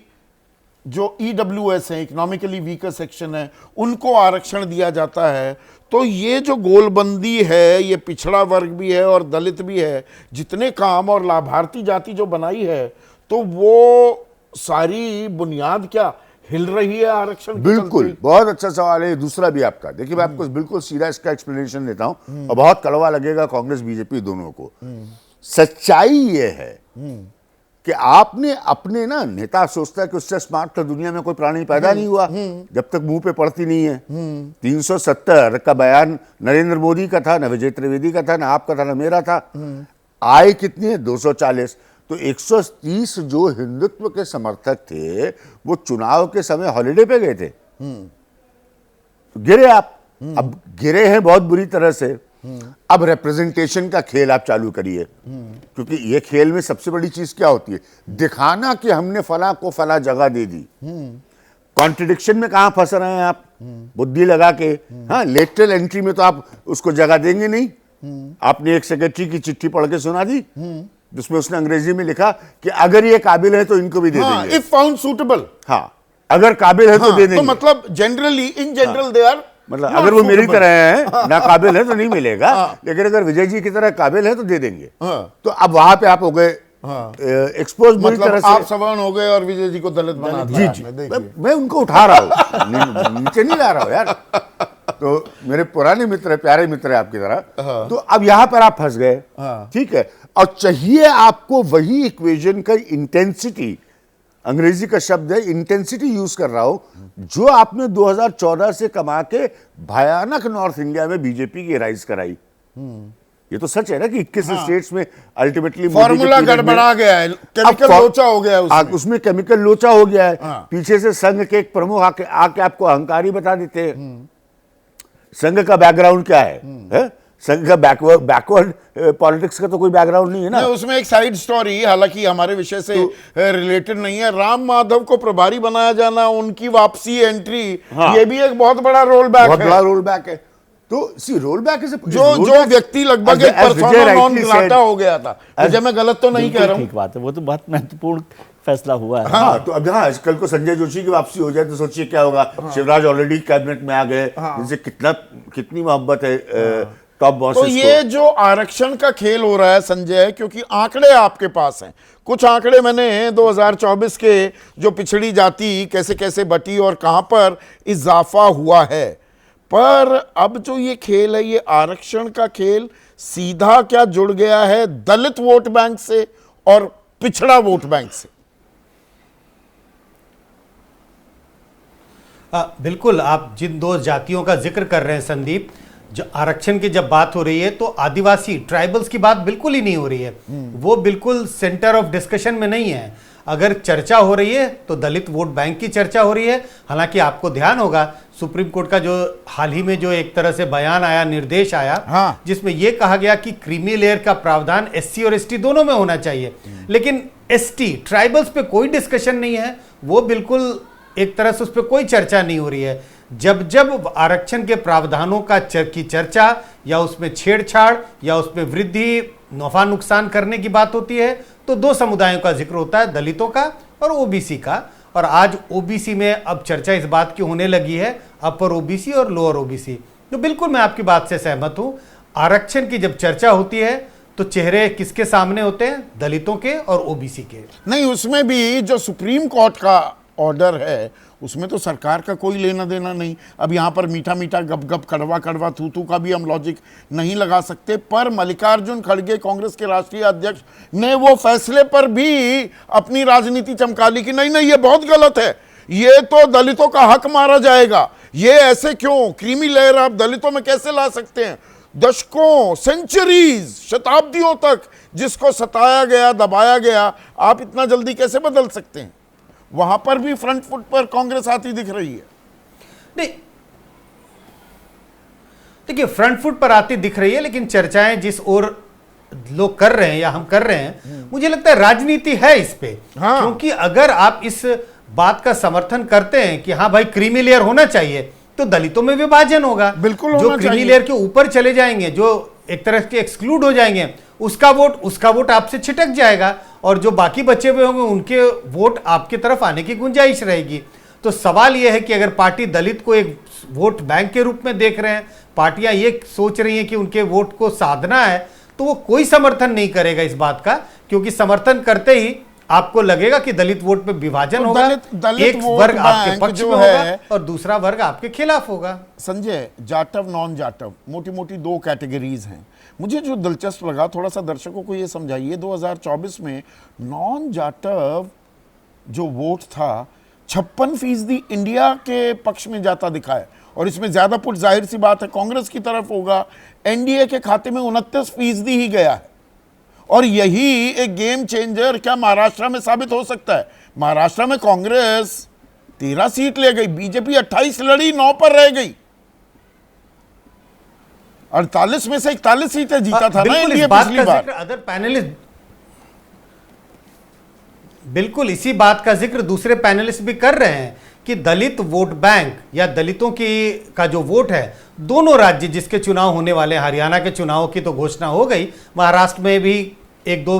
जो EWS है, इकोनॉमिकली वीकर सेक्शन है, उनको आरक्षण दिया जाता है। तो ये जो गोलबंदी है, ये पिछड़ा वर्ग भी है और दलित भी है, जितने काम और लाभार्थी जाति जो बनाई है, तो वो सारी बुनियाद क्या हिल रही है आरक्षण के बिल्कुल, चलते? बहुत अच्छा सवाल है। दूसरा भी आपका, देखिए मैं आपको बिल्कुल सीधा इसका एक्सप्लेनेशन देता हूं और बहुत कड़वा लगेगा कांग्रेस बीजेपी दोनों को। सच्चाई ये है कि आपने अपने ना, नेता सोचता है कि उससे स्मार्ट तो दुनिया में कोई प्राणी पैदा नहीं हुआ जब तक मुंह पे पड़ती नहीं है। 370 का बयान नरेंद्र मोदी का था, ना विजय त्रिवेदी का था, ना आपका था, ना मेरा था। आय कितनी है? 240। तो 130 जो हिंदुत्व के समर्थक थे वो चुनाव के समय हॉलिडे पे गए थे, तो गिरे आप। अब गिरे हैं बहुत बुरी तरह से। अब रिप्रेजेंटेशन का खेल आप चालू करिए, क्योंकि ये खेल में सबसे बड़ी चीज क्या होती है? दिखाना कि हमने फला को फला जगह दे दी। कॉन्ट्रडिक्शन में कहां फंस रहे हैं आप बुद्धि लगा के? हाँ, लेटरल एंट्री में तो आप उसको जगह देंगे नहीं। आपने एक सेक्रेटरी की चिट्ठी पढ़ के सुना दी जिसमें उसने अंग्रेजी में लिखा कि अगर ये काबिल है तो इनको भी दे देंगे। इफ फाउंड सूटेबल, हाँ, अगर काबिल है तो दे देंगे। तो मतलब generally, in general they are, मतलब अगर वो मेरी तरह है ना काबिल है तो नहीं मिलेगा, लेकिन अगर विजय जी की तरह काबिल है तो दे देंगे। तो अब वहां पे आप हो गए एक्सपोज बुरी तरह मतलब से। आप सवर्ण हो गए और विजय जी को दलित बना दिया। जी, मैं उनको उठा रहा हूँ, नीचे नहीं ला रहा हूँ यार। तो मेरे पुराने मित्र है, प्यारे मित्र है आपकी तरह। तो अब यहां पर आप फंस गए, ठीक है। और चाहिए आपको वही इक्वेशन का इंटेंसिटी, अंग्रेजी का शब्द है इंटेंसिटी यूज कर रहा हूं, जो आपने 2014 से कमा के भयानक नॉर्थ इंडिया में बीजेपी की राइज कराई। ये तो सच है ना कि 21 स्टेट्स में अल्टीमेटली फॉर्मूला गड़बड़ा गया है, केमिकल लोचा हो गया है उसमें केमिकल लोचा हो गया है। पीछे से संघ के एक प्रमुख आके आपको अहंकारी बता देते हैं। संघ का बैकग्राउंड क्या है? संघ का बैकवर्ड पॉलिटिक्स का तो कोई बैकग्राउंड नहीं है ना। उसमें एक साइड स्टोरी, हालांकि हमारे विषय से रिलेटेड नहीं है, राम माधव को प्रभारी बनाया जाना, उनकी वापसी, एंट्री, ये भी एक बहुत बड़ा रोल बैक है। बहुत बड़ा रोल बैक है। तो सी रोल बैक जो व्यक्ति लगभग एक पर्सोना नॉन ग्राटा हो गया था। मुझे, मैं गलत तो नहीं कह रहा हूँ। ठीक बात है, वो तो बहुत महत्वपूर्ण फैसला हुआ है। हाँ, तो अब हाँ, कल को संजय जोशी की वापसी हो जाए तो सोचिए क्या होगा। शिवराज ऑलरेडी कैबिनेट में आ गए, जिनसे कितनी मोहब्बत है टॉप बॉसेस तो ये जो आरक्षण का खेल हो रहा है संजय, क्योंकि आंकड़े आपके पास हैं, कुछ आंकड़े मैंने 2024 के जो पिछड़ी जाति कैसे कैसे बटी और कहां पर इजाफा हुआ है, पर अब जो ये खेल है, ये आरक्षण का खेल सीधा क्या जुड़ गया है दलित वोट बैंक से और पिछड़ा वोट बैंक से? बिल्कुल, आप जिन दो जातियों का जिक्र कर रहे हैं संदीप, जो आरक्षण की जब बात हो रही है तो आदिवासी ट्राइबल्स की बात बिल्कुल ही नहीं हो रही है। वो बिल्कुल सेंटर ऑफ डिस्कशन में नहीं है। अगर चर्चा हो रही है तो दलित वोट बैंक की चर्चा हो रही है। हालांकि आपको ध्यान होगा सुप्रीम कोर्ट का जो हाल ही में जो एक तरह से बयान आया, निर्देश आया, हाँ। जिसमें यह कहा गया कि क्रीमी लेयर का प्रावधान एससी और एसटी दोनों में होना चाहिए, लेकिन एसटी ट्राइबल्स पे कोई डिस्कशन नहीं है। वो बिल्कुल एक तरह से उस पर कोई चर्चा नहीं हो रही है। जब जब आरक्षण के प्रावधानों की चर्चा या उसमें छेड़छाड़ या उसमें वृद्धि, नफा नुकसान करने की बात होती है तो दो समुदायों का जिक्र होता है, दलितों का और ओबीसी का। और आज ओबीसी में अब चर्चा इस बात की होने लगी है, अपर ओबीसी और लोअर ओबीसी। तो बिल्कुल मैं आपकी बात से सहमत हूं। आरक्षण की जब चर्चा होती है तो चेहरे किसके सामने होते हैं? दलितों के और ओबीसी के। नहीं, उसमें भी जो सुप्रीम कोर्ट का ऑर्डर है उसमें तो सरकार का कोई लेना देना नहीं। अब यहाँ पर मीठा मीठा गप गप कड़वा कड़वा थू थू का भी हम लॉजिक नहीं लगा सकते, पर मल्लिकार्जुन खड़गे कांग्रेस के राष्ट्रीय अध्यक्ष ने वो फैसले पर भी अपनी राजनीति चमका ली कि नहीं नहीं ये बहुत गलत है, ये तो दलितों का हक मारा जाएगा, ये ऐसे क्यों, क्रीमी लेयर आप दलितों में कैसे ला सकते हैं? दशकों, सेंचुरीज, शताब्दियों तक जिसको सताया गया, दबाया गया, आप इतना जल्दी कैसे बदल सकते हैं? वहां पर भी फ्रंट फुट पर कांग्रेस आती दिख रही है। नहीं, देखिए फ्रंट फुट पर आती दिख रही है, लेकिन चर्चाएं जिस ओर लोग कर रहे हैं या हम कर रहे हैं, मुझे लगता है राजनीति है इस पे। हाँ। क्योंकि अगर आप इस बात का समर्थन करते हैं कि हाँ भाई क्रीमी लेयर होना चाहिए, तो दलितों में विभाजन होगा। बिल्कुल जो होना क्रीमी चाहिए। लेयर के ऊपर चले जाएंगे, जो एक तरह के एक्सक्लूड हो जाएंगे, उसका वोट आपसे छिटक जाएगा और जो बाकी बचे हुए होंगे उनके वोट आपकी तरफ आने की गुंजाइश रहेगी। तो सवाल यह है कि अगर पार्टी दलित को एक वोट बैंक के रूप में देख रहे हैं, पार्टियां ये सोच रही हैं कि उनके वोट को साधना है, तो वो कोई समर्थन नहीं करेगा इस बात का, क्योंकि समर्थन करते ही आपको लगेगा कि दलित वोट पे विभाजन होगा, एक वर्ग आपके पक्ष में होगा और दूसरा वर्ग आपके खिलाफ होगा। संजय, जाटव नॉन जाटव मोटी मोटी दो कैटेगरीज हैं। मुझे जो दिलचस्प लगा, थोड़ा सा दर्शकों को ये समझाइए, 2024 में नॉन जाटव जो वोट था 56% इंडिया के पक्ष में जाता दिखा है, और इसमें ज्यादा पुट जाहिर सी बात है कांग्रेस की तरफ होगा। एनडीए के खाते में 29% ही गया है, और यही एक गेम चेंजर क्या महाराष्ट्र में साबित हो सकता है? महाराष्ट्र में कांग्रेस 13 सीट ले गई, बीजेपी 28 लड़ी, 9 पर रह गई, 48 में से 41 सीटें जीता था ना एनडीए पिछली बार। अदर पैनलिस्ट, बिल्कुल इसी बात का जिक्र दूसरे पैनलिस्ट भी कर रहे हैं कि दलित वोट बैंक या दलितों की का जो वोट है, दोनों राज्य जिसके चुनाव होने वाले, हरियाणा के चुनाव की तो घोषणा हो गई, महाराष्ट्र में भी एक दो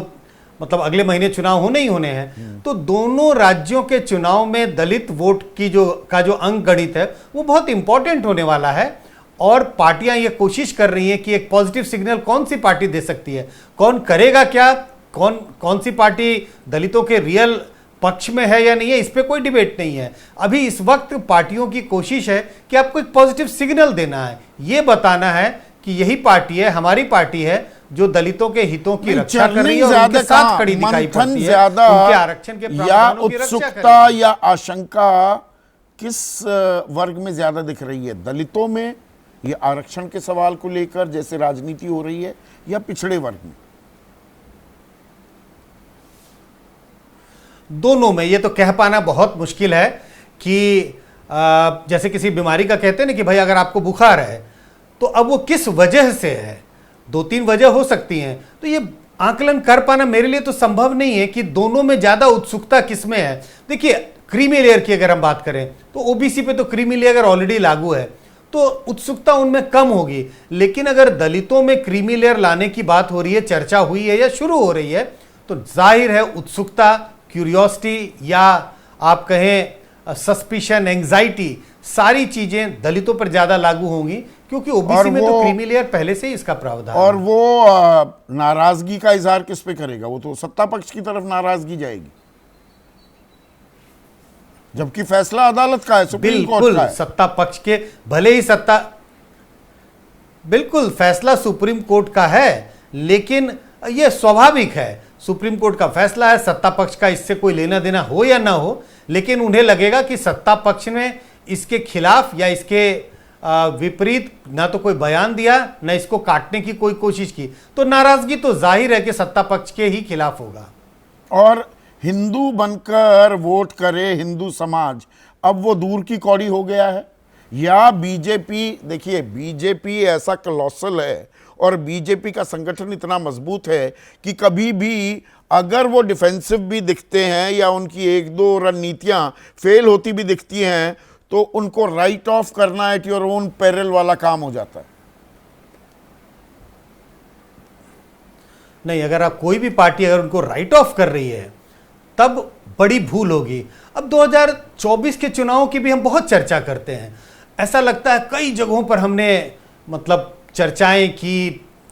मतलब अगले महीने चुनाव होने ही होने हैं, तो दोनों राज्यों के चुनाव में दलित वोट की जो अंक गणित है वो बहुत इंपॉर्टेंट होने वाला है। और पार्टियां ये कोशिश कर रही हैं कि एक पॉजिटिव सिग्नल कौन सी पार्टी दे सकती है, कौन करेगा क्या, कौन सी पार्टी दलितों के रियल पक्ष में है या नहीं है, इस पे कोई डिबेट नहीं है। अभी इस वक्त पार्टियों की कोशिश है कि आपको एक पॉजिटिव सिग्नल देना है, ये बताना है कि यही पार्टी है, हमारी पार्टी है जो दलितों के हितों की रक्षा कर रही है और उनके साथ खड़ी दिखाई पड़ती है, उनके आरक्षण के प्रावधानों की रक्षा उत्सुकता या आशंका किस वर्ग में ज्यादा दिख रही है? दलितों में ये आरक्षण के सवाल को लेकर जैसे राजनीति हो रही है, या पिछड़े वर्ग में? दोनों में। ये तो कह पाना बहुत मुश्किल है कि जैसे किसी बीमारी का कहते हैं ना कि भाई अगर आपको बुखार है तो अब वो किस वजह से है, 2-3 वजह हो सकती हैं, तो ये आकलन कर पाना मेरे लिए तो संभव नहीं है कि दोनों में ज्यादा उत्सुकता किसमें है। देखिए क्रीमी लेयर की अगर हम बात करें तो ओबीसी पे तो क्रीमी लेयर ऑलरेडी लागू है, तो उत्सुकता उनमें कम होगी। लेकिन अगर दलितों में क्रीमी लेयर लाने की बात हो रही है, चर्चा हुई है या शुरू हो रही है, तो जाहिर है उत्सुकता, क्यूरियोसिटी या आप कहें सस्पिशन, एंजाइटी, सारी चीजें दलितों पर ज्यादा लागू होंगी, क्योंकि ओबीसी में तो क्रीमी लेयर पहले से ही इसका प्रावधान और है। वो नाराजगी का इजहार किस पे करेगा? वो तो सत्ता पक्ष की तरफ नाराजगी जाएगी, जबकि फैसला अदालत का है, सुप्रीम कोर्ट का है। सत्ता पक्ष के भले ही बिल्कुल फैसला सुप्रीम कोर्ट का है, लेकिन यह स्वाभाविक है, सुप्रीम कोर्ट का फैसला है, सत्ता पक्ष का इससे कोई लेना देना हो या ना हो, लेकिन उन्हें लगेगा कि सत्ता पक्ष में इसके खिलाफ या इसके विपरीत ना तो कोई बयान दिया, ना इसको काटने की कोई कोशिश की, तो नाराजगी तो जाहिर है कि सत्ता पक्ष के ही खिलाफ होगा। और हिंदू बनकर वोट करे हिंदू समाज, अब वो दूर की कौड़ी हो गया है। या बीजेपी, देखिए बीजेपी ऐसा कलॉसल है और बीजेपी का संगठन इतना मजबूत है कि कभी भी अगर वो डिफेंसिव भी दिखते हैं या उनकी एक दो रणनीतियां फेल होती भी दिखती हैं तो उनको राइट ऑफ करना एट योर ओन पेरिल वाला काम हो जाता है। नहीं, अगर आप कोई भी पार्टी अगर उनको राइट ऑफ कर रही है तब बड़ी भूल होगी। अब 2024 के चुनावों की भी हम बहुत चर्चा करते हैं, ऐसा लगता है कई जगहों पर हमने मतलब चर्चाएं की,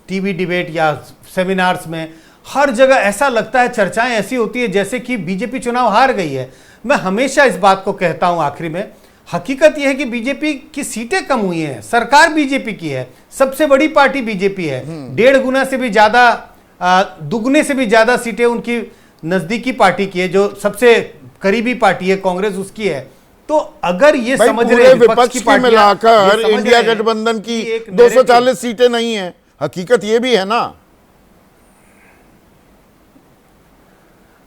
टीवी डिबेट या सेमिनार्स में, हर जगह ऐसा लगता है चर्चाएं ऐसी होती है जैसे कि बीजेपी चुनाव हार गई है। मैं हमेशा इस बात को कहता हूं आखिरी में, हकीकत यह है कि बीजेपी की सीटें कम हुई हैं, सरकार बीजेपी की है, सबसे बड़ी पार्टी बीजेपी है, 1.5 गुना से भी ज्यादा, दुगने से भी ज्यादा सीटें उनकी नजदीकी पार्टी की है, जो सबसे करीबी पार्टी है कांग्रेस उसकी है। तो अगर ये समझ रहे हैं विपक्ष की मिलाकर इंडिया गठबंधन की 240 सीटें नहीं है, हकीकत ये भी है ना।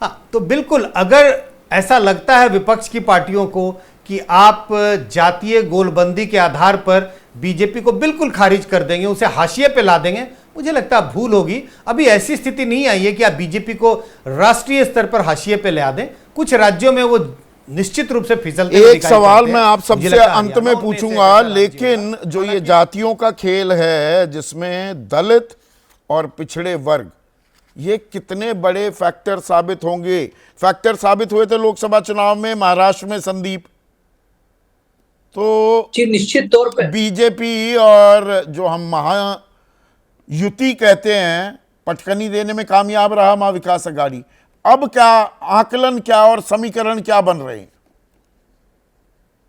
हाँ, तो बिल्कुल अगर ऐसा लगता है विपक्ष की पार्टियों को कि आप जातीय गोलबंदी के आधार पर बीजेपी को बिल्कुल खारिज कर देंगे, उसे हाशिए पे ला देंगे, मुझे लगता है भूल होगी। अभी ऐसी स्थिति नहीं आई है कि आप बीजेपी को राष्ट्रीय स्तर पर हाशिए पे ले आ दें। कुछ राज्यों में वो निश्चित रूप से फिसलते हुए एक सवाल मैं आप सबसे अंत में पूछूंगा, लेकिन जो ये जातियों का खेल है जिसमें दलित और पिछड़े वर्ग, ये कितने बड़े फैक्टर साबित होंगे? फैक्टर साबित हुए थे लोकसभा चुनाव में महाराष्ट्र में संदीप, तो जी निश्चित तौर पे बीजेपी और जो हम महायुति कहते हैं पटकनी देने में कामयाब रहा महा विकास अघाड़ी। अब क्या आकलन क्या और समीकरण क्या बन रहे हैं?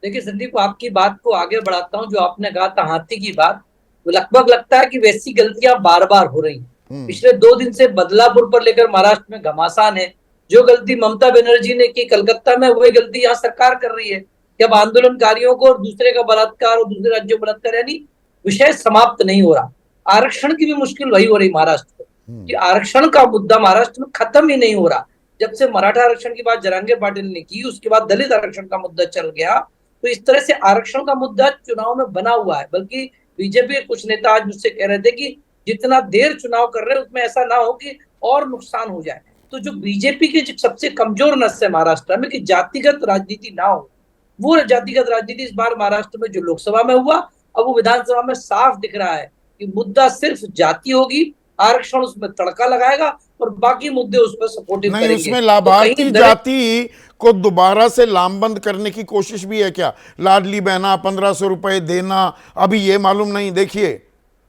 देखिए संदीप, आपकी बात को आगे बढ़ाता हूं। जो आपने कहा था हाथी की बात, वो लगभग लगता है कि वैसी गलतियां बार बार हो रही। पिछले 2 दिन से बदलापुर पर लेकर महाराष्ट्र में घमासान है। जो गलती ममता बनर्जी ने की कलकत्ता में, वही गलती यहाँ सरकार कर रही है कि अब आंदोलनकारियों को और दूसरे का बलात्कार और दूसरे राज्यों में बलात्कार, यानी विषय समाप्त नहीं हो रहा। आरक्षण की भी मुश्किल वही हो रही महाराष्ट्र में कि आरक्षण का मुद्दा महाराष्ट्र में खत्म ही नहीं हो रहा। जब से मराठा आरक्षण की बात जरांगे पाटिल ने की, उसके बाद दलित आरक्षण का मुद्दा चल गया, तो इस तरह से आरक्षण का मुद्दा चुनाव में बना हुआ है। बल्कि बीजेपी के कुछ नेता आज मुझसे कह रहे थे कि जितना देर चुनाव कर रहे हैं उसमें ऐसा ना हो कि और नुकसान हो जाए। तो जो बीजेपी की जो सबसे कमजोर नस है महाराष्ट्र में कि जातिगत राजनीति ना हो, वो जातिगत राजनीति इस बार महाराष्ट्र में जो लोकसभा में हुआ, अब वो विधानसभा में साफ दिख रहा है कि मुद्दा सिर्फ जाति होगी, आरक्षण उसमें तड़का लगाएगा और बाकी मुद्दे उस पर सपोर्टिव नहीं, करेंगे। उसमें लाभार्थी जाति को दोबारा से लामबंद करने की कोशिश भी है क्या? लाडली बहना 1500 रुपए देना, अभी ये मालूम नहीं। देखिए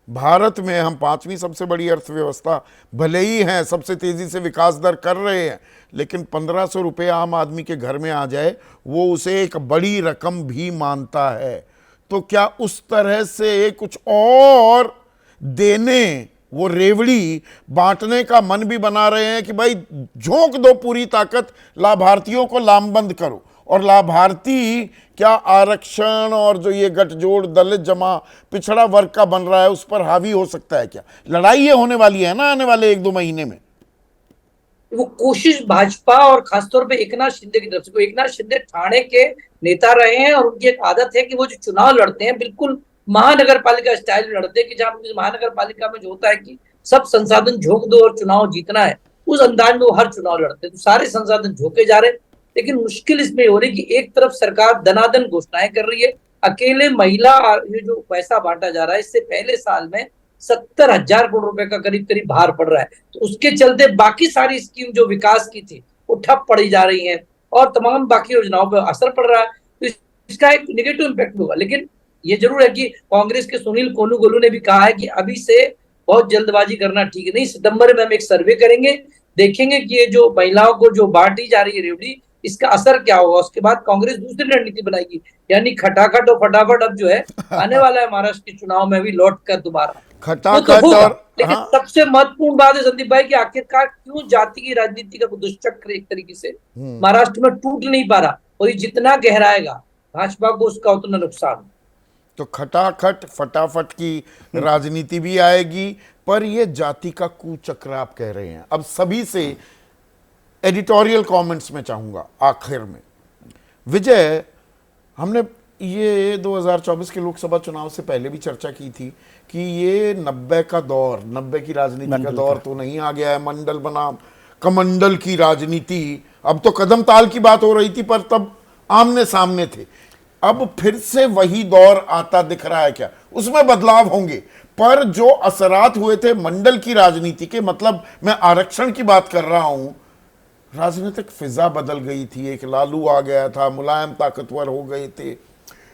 भारत में हम 5वीं सबसे बड़ी अर्थव्यवस्था भले ही हैं, सबसे तेजी से विकास दर कर रहे हैं, लेकिन 1500 रुपये आम आदमी के घर में आ जाए वो उसे एक बड़ी रकम भी मानता है। तो क्या उस तरह से कुछ और देने, वो रेवड़ी बांटने का मन भी बना रहे हैं कि भाई झोंक दो पूरी ताकत, लाभार्थियों को लामबंद करो। और लाभार्थी क्या आरक्षण और जो ये गठजोड़ दलित जमा पिछड़ा वर्ग का बन रहा है उस पर हावी हो सकता है क्या? लड़ाई ये होने वाली है ना आने वाले 1-2 महीने में। वो कोशिश भाजपा और खासतौर पे एकनाथ शिंदे की तरफ से, एकनाथ शिंदे ठाणे के नेता रहे हैं और उनकी एक आदत है कि वो जो चुनाव लड़ते हैं बिल्कुल महानगर पालिका स्टाइल में लड़ते हैं कि जहां महानगर पालिका में जो होता है कि सब संसाधन झोंक दो और चुनाव जीतना है, उस अंदाज में वो हर चुनाव लड़ते हैं। तो सारे संसाधन झोंके जा रहे हैं, लेकिन मुश्किल इसमें हो रही कि एक तरफ सरकार दनादन घोषणाएं कर रही है, अकेले महिला ये जो पैसा बांटा जा रहा है, इससे पहले साल में 70,000 करोड़ रुपए का करीब करीब भार पड़ रहा है। तो उसके चलते बाकी सारी स्कीम जो विकास की थी वो ठप पड़ी जा रही है और तमाम बाकी योजनाओं पर असर पड़ रहा है। तो इसका एक निगेटिव इम्पैक्ट होगा। लेकिन ये जरूर है कि कांग्रेस के सुनील कोनुगोलू ने भी कहा है कि अभी से बहुत जल्दबाजी करना ठीक नहीं, सितंबर में हम एक सर्वे करेंगे, देखेंगे कि ये जो महिलाओं को जो बांटी जा रही है रेवड़ी, इसका असर क्या होगा। उसके बाद कांग्रेस दूसरी रणनीति बनाएगी, यानी खटाखट और फटाफट अब जो है आने वाला है महाराष्ट्र के चुनाव में भी लौट कर दोबारा खटाखट तो और लेकिन सबसे महत्वपूर्ण बात है संदीप भाई कि आखिरकार क्यों जाति की राजनीति का दुष्चक्र एक तरीके से महाराष्ट्र में टूट नहीं पा रहा, और ये जितना गहराएगा भाजपा को उसका उतना नुकसान। तो खटाखट फटाफट की राजनीति भी आएगी, पर ये जाति का कुचक्र आप कह रहे हैं। अब सभी से एडिटोरियल कमेंट्स में चाहूंगा आखिर में। विजय, हमने ये 2024 के लोकसभा चुनाव से पहले भी चर्चा की थी कि ये 90 का दौर, 90 की राजनीति का दौर तो नहीं आ गया है। मंडल बनाम कमंडल की राजनीति, अब तो कदम ताल की बात हो रही थी, पर तब आमने सामने थे। अब फिर से वही दौर आता दिख रहा है क्या? उसमें बदलाव होंगे, पर जो असरात हुए थे मंडल की राजनीति के, मतलब मैं आरक्षण की बात कर रहा हूं, राजनीतिक फिजा बदल गई थी। एक लालू आ गया था, मुलायम ताकतवर हो गए थे।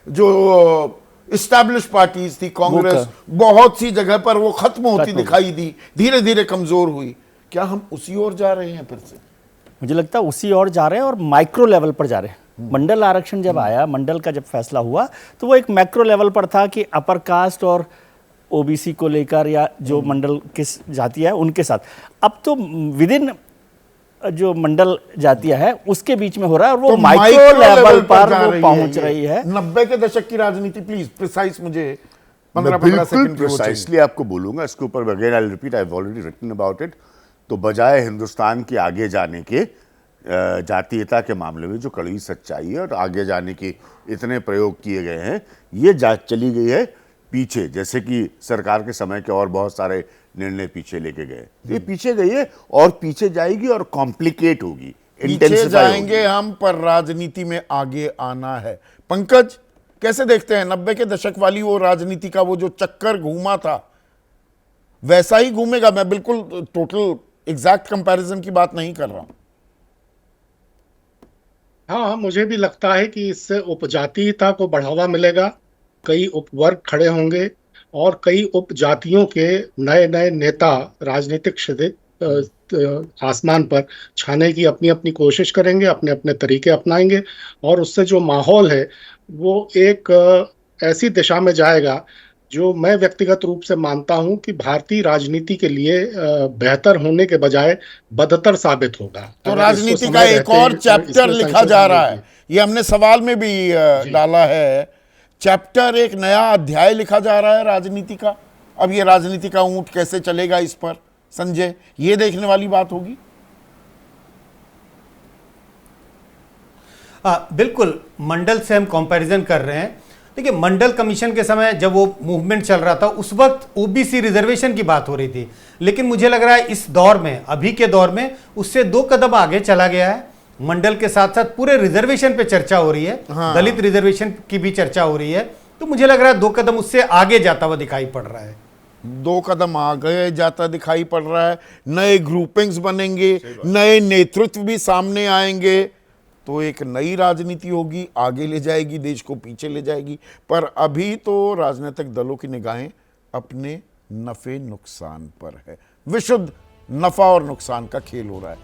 जो इस्टेब्लिश पार्टीज थी, कांग्रेस बहुत सी जगह पर वो खत्म होती दिखाई दी, धीरे धीरे कमजोर हुई। क्या हम उसी ओर जा रहे हैं फिर से? मुझे लगता है उसी ओर जा रहे हैं, और माइक्रो लेवल पर जा रहे हैं। मंडल आरक्षण जब आया, मंडल का जब फैसला हुआ, तो वो एक मैक्रो लेवल पर था कि अपर कास्ट और ओबीसी को लेकर, या जो मंडल किस जातियां है उनके साथ। अब तो विद इन जो मंडल जातियां है उसके बीच में हो रहा है, और वो तो माइक्रो लेवल पर जा वो पहुंच रही है। 90 के दशक की राजनीति, प्लीज प्रिसाइज मुझे मैं 15 बिल्कुल सेकंड की वो चाहिए। प्रिसाइसली आपको बोलूंगा इसके ऊपर। Again I repeat, I have already written about it. तो बजाय हिंदुस्तान के आगे जाने के जातीयता के मामले में जो कड़वी सच्चाई है और आगे जाने के इतने प्रयोग किए गए हैं, ये चली गई है पीछे। जैसे कि सरकार के समय के और बहुत सारे निर्णय पीछे लेके गए, तो ये पीछे गई है और पीछे जाएगी और कॉम्प्लिकेट होगी, पीछे intensify जाएंगे होगी। हम, पर राजनीति में आगे आना है। पंकज, कैसे देखते हैं 90 के दशक वाली वो राजनीति का वो जो चक्कर घूमा था, वैसा ही घूमेगा? मैं बिल्कुल टोटल एग्जैक्ट कंपैरिजन की बात नहीं कर रहा हूं। हाँ, मुझे भी लगता है कि इससे उपजातीयता को बढ़ावा मिलेगा, कई उपवर्ग खड़े होंगे और कई उपजातियों के नए नए नेता राजनीतिक आसमान पर छाने की अपनी अपनी कोशिश करेंगे, अपने अपने तरीके अपनाएंगे, और उससे जो माहौल है वो एक ऐसी दिशा में जाएगा जो मैं व्यक्तिगत रूप से मानता हूं कि भारतीय राजनीति के लिए बेहतर होने के बजाय बदतर साबित होगा। तो अगर राजनीति इसको का समय एक और रहते चैप्टर इसमें लिखा संशोधन जा रहा है, होगी। ये हमने सवाल में भी डाला है। चैप्टर, एक नया अध्याय लिखा जा रहा है राजनीति का। अब ये राजनीति का ऊंट कैसे चलेगा, इस पर संजय, ये देखने वाली बात होगी। बिल्कुल, मंडल से हम कंपैरिजन कर रहे हैं। देखिए, मंडल कमीशन के समय जब वो मूवमेंट चल रहा था, उस वक्त ओबीसी रिजर्वेशन की बात हो रही थी, लेकिन मुझे लग रहा है इस दौर में, अभी के दौर में, उससे 2 कदम आगे चला गया है। मंडल के साथ साथ पूरे रिजर्वेशन पे चर्चा हो रही है, दलित रिजर्वेशन की भी चर्चा हो रही है। तो मुझे लग रहा है 2 कदम उससे आगे जाता हुआ दिखाई पड़ रहा है। 2 कदम आगे जाता दिखाई पड़ रहा है। नए ग्रुपिंग्स बनेंगे, नए नेतृत्व भी सामने आएंगे, तो एक नई राजनीति होगी, आगे ले जाएगी, देश को पीछे ले जाएगी। पर अभी तो राजनीतिक दलों की निगाहें अपने नफे नुकसान पर है। विशुद्ध नफा और नुकसान का खेल हो रहा है।